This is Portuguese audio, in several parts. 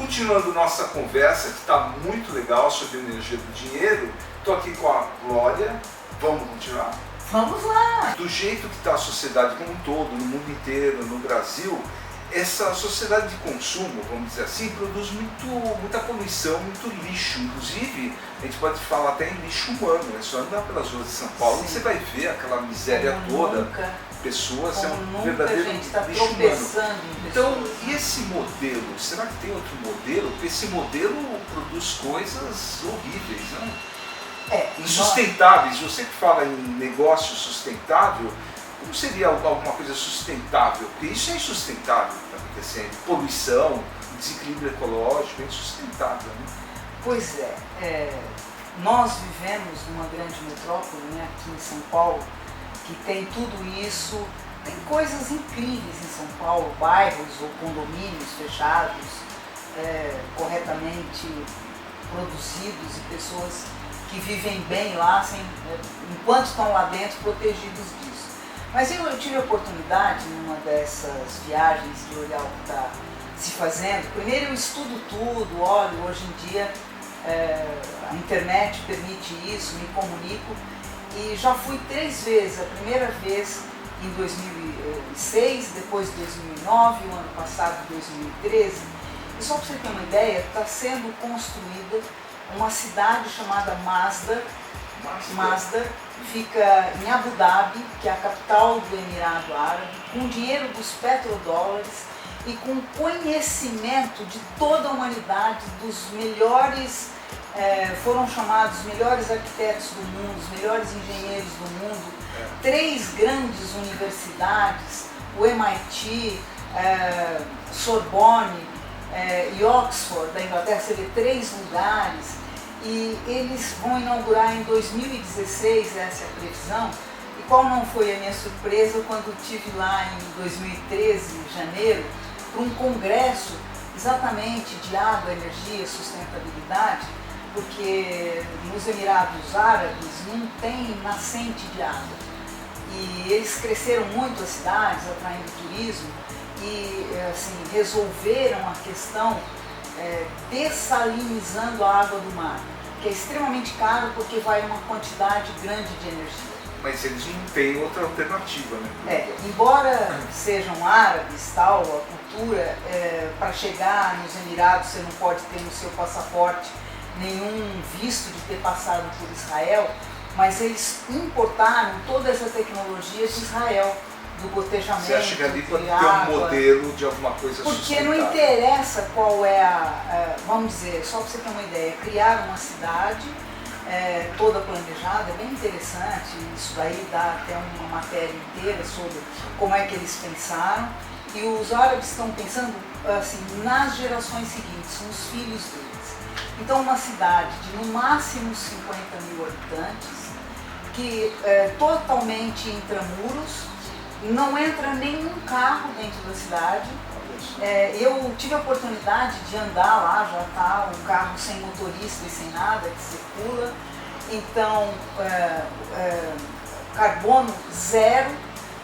continuando nossa conversa, que está muito legal sobre a energia do dinheiro, estou aqui com a Glória. Vamos continuar? Vamos lá! Do jeito que está a sociedade como um todo, no mundo inteiro, no Brasil, essa sociedade de consumo, vamos dizer assim, produz muita poluição, muito lixo. Inclusive, a gente pode falar até em lixo humano. É só andar pelas ruas de São Paulo que você vai ver aquela miséria toda. Pessoas, é um verdadeiro lixo humano. Então, e esse modelo? Será que tem outro modelo? Porque esse modelo produz coisas horríveis, né? Insustentáveis. Você que fala em negócio sustentável, como seria alguma coisa sustentável? Porque isso é insustentável que está acontecendo. Poluição, desequilíbrio ecológico, é insustentável, né? Pois nós vivemos numa grande metrópole, né, aqui em São Paulo, que tem tudo isso, tem coisas incríveis em São Paulo, bairros ou condomínios fechados, corretamente produzidos e pessoas que vivem bem lá, enquanto estão lá dentro, protegidos disso. Mas eu tive a oportunidade, numa dessas viagens, de olhar o que está se fazendo. Primeiro eu estudo tudo, olho, hoje em dia a internet permite isso, me comunico, e já fui 3 vezes. A primeira vez em 2006, depois 2009, o ano passado 2013. E só para você ter uma ideia, está sendo construída uma cidade chamada Masdar. Masdar fica em Abu Dhabi, que é a capital do Emirado Árabe, com o dinheiro dos petrodólares e com conhecimento de toda a humanidade, dos melhores, foram chamados os melhores arquitetos do mundo, os melhores engenheiros do mundo, 3 grandes universidades, o MIT, Sorbonne e Oxford da Inglaterra, você vê 3 lugares. E eles vão inaugurar em 2016, essa é a previsão. E qual não foi a minha surpresa quando estive lá em 2013, em janeiro, para um congresso exatamente de água, energia, sustentabilidade, porque nos Emirados Árabes não tem nascente de água. E eles cresceram muito as cidades, atraindo turismo, e assim, resolveram a questão dessalinizando a água do mar, que é extremamente caro porque vai uma quantidade grande de energia. Mas eles não têm outra alternativa, né? Embora sejam árabes, tal, a cultura, para chegar nos Emirados você não pode ter no seu passaporte nenhum visto de ter passado por Israel, mas eles importaram toda essa tecnologia de Israel, do gotejamento. Você acha que ali pode ter um modelo de alguma coisa porque sustentável? Não interessa qual é vamos dizer, só para você ter uma ideia, criar uma cidade toda planejada, é bem interessante, isso daí dá até uma matéria inteira sobre como é que eles pensaram, e os árabes estão pensando assim, nas gerações seguintes, nos filhos deles. Então uma cidade de no máximo 50 mil habitantes, que totalmente intramuros, não entra nenhum carro dentro da cidade. Eu tive a oportunidade de andar lá, já está um carro sem motorista e sem nada, que circula. Então, carbono zero.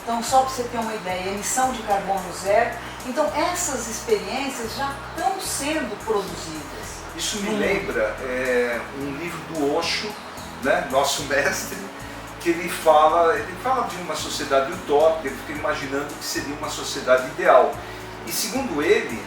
Então, só para você ter uma ideia, emissão de carbono zero. Então, essas experiências já estão sendo produzidas. Isso me lembra um livro do Osho, né, nosso mestre, que ele fala de uma sociedade utópica, ele fica imaginando que seria uma sociedade ideal. E segundo ele,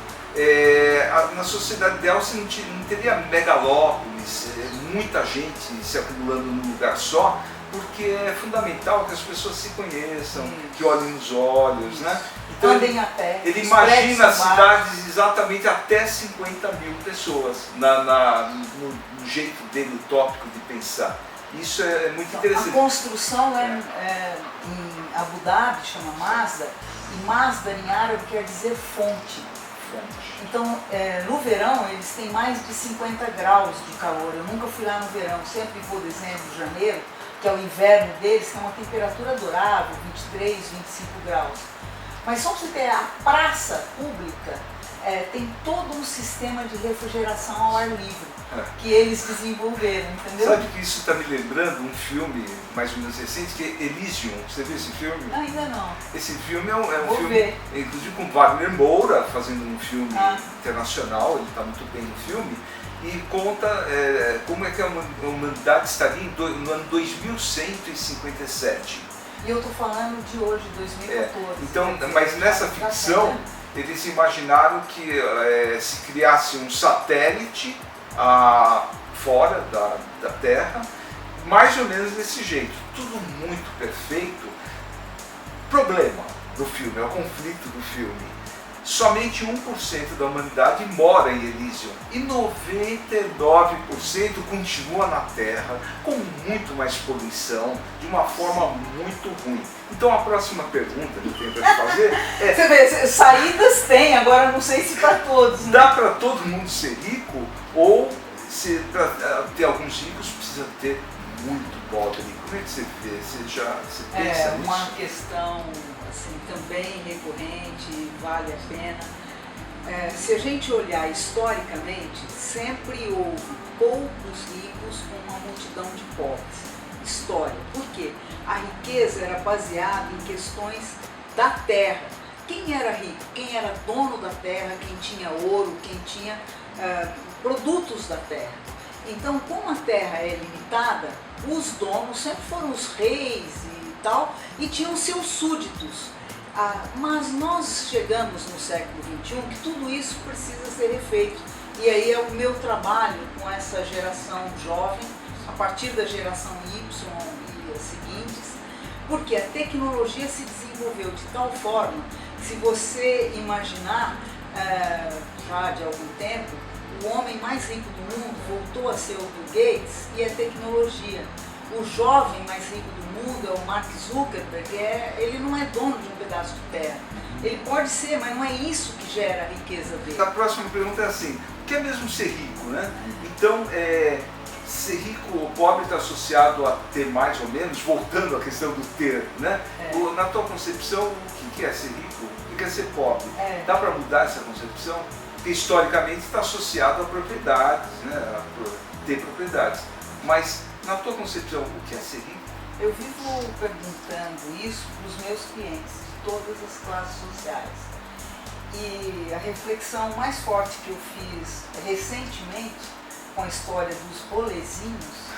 na sociedade ideal você não teria megalópolis, muita gente se acumulando num lugar só, porque é fundamental que as pessoas se conheçam, que olhem nos olhos, né? Então andem a pé. Ele imagina cidades exatamente até 50 mil pessoas, no jeito dele utópico de pensar. Isso é muito interessante. A construção em Abu Dhabi chama Masdar, e Masdar em árabe quer dizer fonte. Então, no verão eles têm mais de 50 graus de calor. Eu nunca fui lá no verão, sempre vou dezembro, janeiro, que é o inverno deles, que é uma temperatura adorável, 23, 25 graus. Mas só para você ter a praça pública, tem todo um sistema de refrigeração ao ar livre que eles desenvolveram, entendeu? Sabe que isso está me lembrando um filme mais ou menos recente, que é Elysium. Você viu esse filme? Ainda não. Esse filme é um Vou filme, ver. inclusive com Wagner Moura, fazendo um filme internacional, ele está muito bem no filme, e conta como é que a humanidade estaria no ano 2157. E eu estou falando de hoje, 2014. Então, mas nessa ficção, eles imaginaram que se criasse um satélite fora da Terra, mais ou menos desse jeito, tudo muito perfeito. Problema do filme, é o conflito do filme. Somente 1% da humanidade mora em Elysium e 99% continua na Terra com muito mais poluição, de uma forma muito ruim. Então a próxima pergunta que eu tenho para te fazer é... Você vê, saídas tem, agora não sei se para todos. Né? Dá para todo mundo ser rico ou se para ter alguns ricos precisa ter muito pobre? Como é que você vê? Você pensa nisso? É uma questão assim, também recorrente, vale a pena. Se a gente olhar historicamente, sempre houve poucos ricos com uma multidão de pobres. História. Por quê? A riqueza era baseada em questões da terra. Quem era rico? Quem era dono da terra, quem tinha ouro, quem tinha produtos da terra. Então, como a terra é limitada, os donos sempre foram os reis e tal, e tinham seus súditos. Mas nós chegamos no século XXI que tudo isso precisa ser refeito. E aí é o meu trabalho com essa geração jovem, a partir da geração Y e as seguintes, porque a tecnologia se desenvolveu de tal forma que, se você imaginar, já de algum tempo, o homem mais rico do mundo voltou a ser o Bill Gates e a tecnologia. O jovem mais rico do mundo é o Mark Zuckerberg, ele não é dono de um pedaço de terra. Ele pode ser, mas não é isso que gera a riqueza dele. A próxima pergunta é assim, o que é mesmo ser rico, né? Então, ser rico ou pobre está associado a ter mais ou menos, voltando à questão do ter, né? Na tua concepção, o que é ser rico? O que é ser pobre? Dá para mudar essa concepção? Porque historicamente está associado a propriedades, né? A ter propriedades. Mas, na tua concepção, o que é ser rico? Eu vivo perguntando isso para os meus clientes, de todas as classes sociais. E a reflexão mais forte que eu fiz recentemente, com a história dos rolezinhos,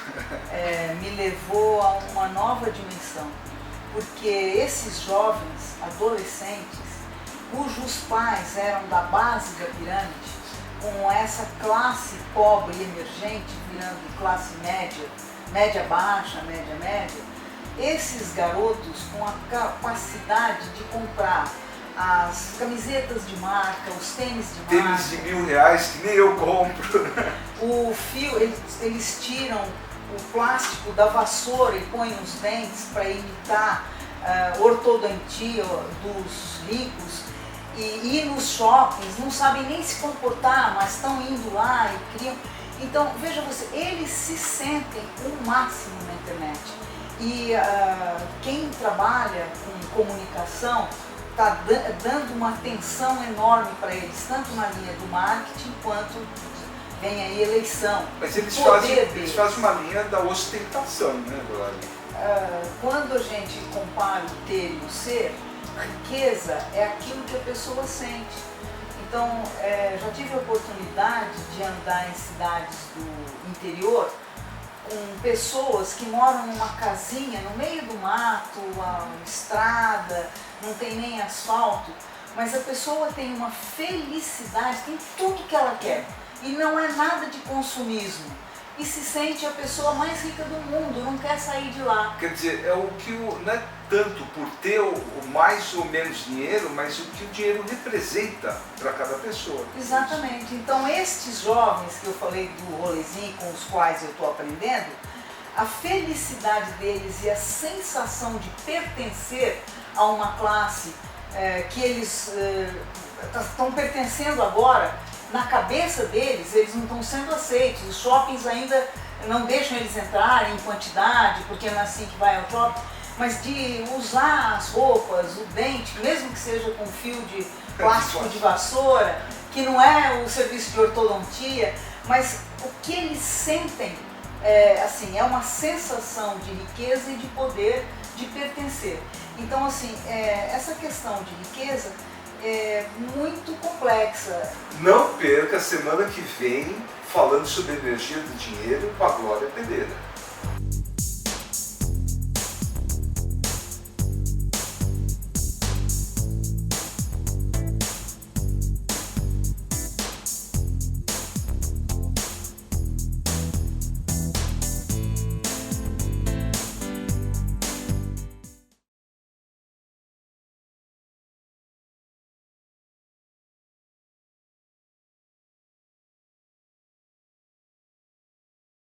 me levou a uma nova dimensão. Porque esses jovens, adolescentes, cujos pais eram da base da pirâmide, com essa classe pobre e emergente virando classe média, média baixa, média média, esses garotos com a capacidade de comprar as camisetas de marca, os tênis de marca. Tênis de R$1.000 que nem eu compro. O fio, eles tiram o plástico da vassoura e põem nos dentes para imitar ortodontia dos ricos. E ir nos shoppings, não sabem nem se comportar, mas estão indo lá e criam. Então, veja você, eles se sentem o máximo na internet. E quem trabalha com comunicação está dando uma atenção enorme para eles, tanto na linha do marketing quanto vem aí eleição. Mas eles fazem uma linha da ostentação, né, Glória? Quando a gente compara o ter e o ser, riqueza é aquilo que a pessoa sente. Então, já tive a oportunidade de andar em cidades do interior com pessoas que moram numa casinha no meio do mato, a estrada, não tem nem asfalto, mas a pessoa tem uma felicidade, tem tudo que ela quer e não é nada de consumismo. E se sente a pessoa mais rica do mundo, não quer sair de lá. Quer dizer, é o que não é tanto por ter o mais ou menos dinheiro, mas o que o dinheiro representa para cada pessoa. Exatamente. Então, estes jovens que eu falei do rolezinho com os quais eu estou aprendendo, a felicidade deles e a sensação de pertencer a uma classe que eles estão pertencendo agora, na cabeça deles, eles não estão sendo aceitos. Os shoppings ainda não deixam eles entrarem em quantidade, porque não é assim que vai ao shopping, mas de usar as roupas, o dente, mesmo que seja com fio de plástico de vassoura, que não é o serviço de ortodontia, mas o que eles sentem é uma sensação de riqueza e de poder, de pertencer. Então, assim, essa questão de riqueza é muito complexa. Não perca a semana que vem falando sobre energia do dinheiro com a Glória Pereira.